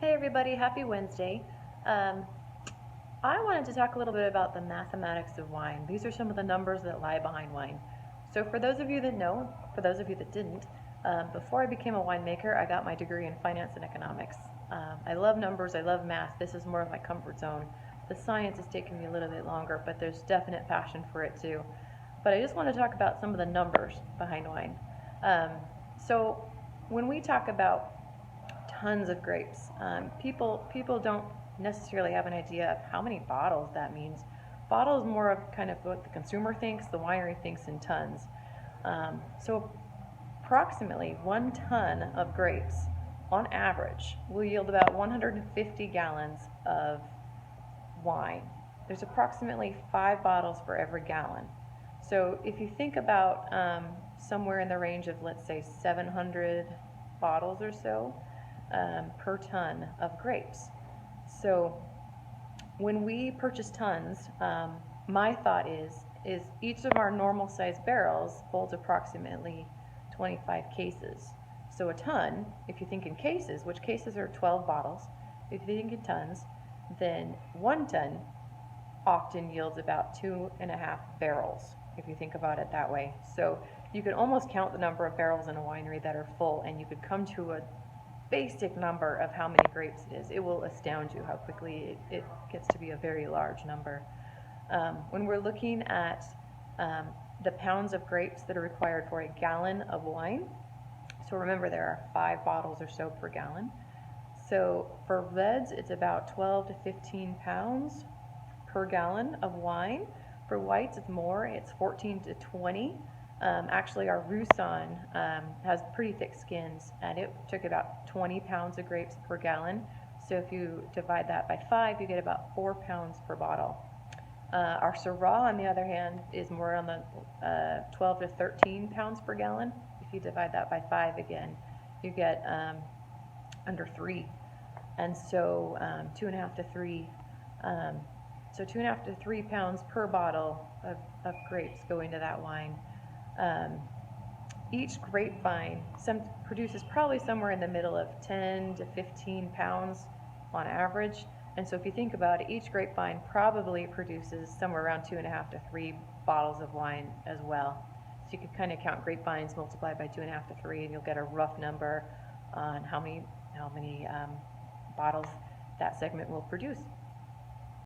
Hey everybody, happy Wednesday. Um, I wanted to talk a little bit about the mathematics of wine. These are some of the numbers that lie behind wine. So for those of you that know, for those of you that didn't, before I became a winemaker, I got my degree in finance and economics. I love numbers, I love math. This is more of my comfort zone. The science has taken me a little bit longer, but there's definite passion for it too. But I just want to talk about some of the numbers behind wine. Um, so when we talk about tons of grapes. People don't necessarily have an idea of how many bottles that means. Bottle is more of kind of what the consumer thinks, the winery thinks in tons. So approximately 1 ton of grapes, on average, will yield about 150 gallons of wine. There's approximately 5 bottles for every gallon. So if you think about somewhere in the range of, let's say, 700 bottles or so per ton of grapes. So when we purchase tons, my thought is each of our normal sized barrels holds approximately 25 cases. So a ton, if you think in cases, which cases are 12 bottles, if you think in tons, then 1 ton often yields about 2.5 barrels, if you think about it that way. So you could almost count the number of barrels in a winery that are full, and you could come to a basic number of how many grapes it is. It will astound you how quickly it gets to be a very large number. When we're looking at the pounds of grapes that are required for a gallon of wine, so remember there are 5 bottles or so per gallon. So for reds, it's about 12 to 15 pounds per gallon of wine. For whites, it's more, it's 14 to 20. Actually, our Roussanne has pretty thick skins, and it took about 20 pounds of grapes per gallon. So if you divide that by 5, you get about 4 pounds per bottle. Our Syrah, on the other hand, is more on the 12 to 13 pounds per gallon. If you divide that by 5 again, you get under 3. And so 2.5 to 3. So 2.5 to 3 pounds per bottle of grapes go into that wine. Each grapevine produces probably somewhere in the middle of 10 to 15 pounds on average. And so if you think about it, each grapevine probably produces somewhere around 2.5 to 3 bottles of wine as well. So you could kind of count grapevines multiplied by 2.5 to 3, and you'll get a rough number on how many bottles that segment will produce.